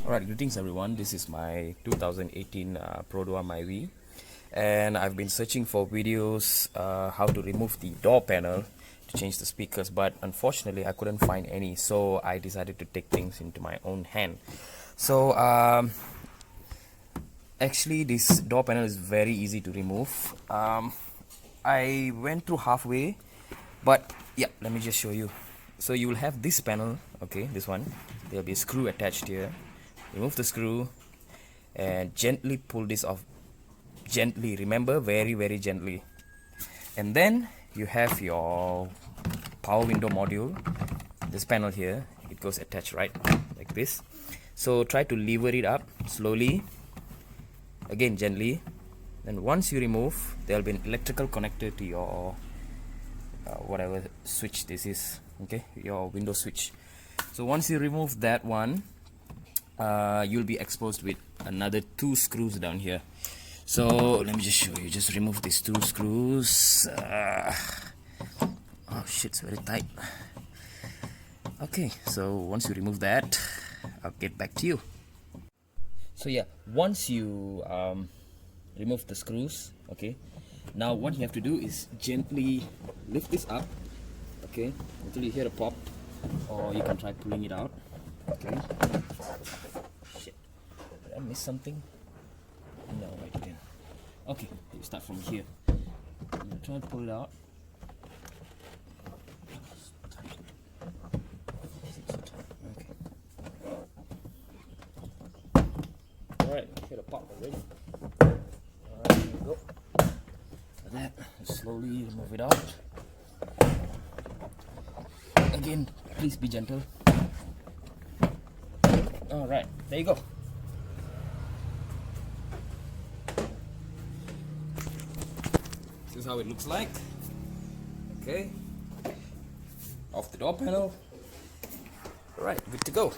Alright, greetings everyone. This is my 2018 Produa Myvi, and I've been searching for videos how to remove the door panel to change the speakers, but unfortunately I couldn't find any, so I decided to take things into my own hand. So actually this door panel is very easy to remove. I went through halfway, but yeah, let me just show you. So you will have this panel, okay, this one. There'll be a screw attached here. Remove the screw and gently pull this off. Gently, remember, very gently. And then you have your power window module. This panel here, it goes attached right like this. So try to lever it up slowly, again gently. Then once you remove, there'll be an electrical connector to your whatever switch this is, okay, your window switch. So once you remove that one, you'll be exposed with another 2 screws down here. So let me just show you. Just remove these 2 screws. Oh shit, it's very tight. Okay, so once you remove that, I'll get back to you. So yeah, once you remove the screws, okay, now what you have to do is gently lift this up, okay, until you hear a pop, or you can try pulling it out. Okay. Shit. Did I miss something? No, I didn't. Okay, you start from here. I'm trying to pull it out. Okay. Alright, hit a pop already. Alright, here we go. Like that. Slowly remove it out. Again, please be gentle. Alright, there you go. This is how it looks like. Okay. Off the door panel. Alright, good to go.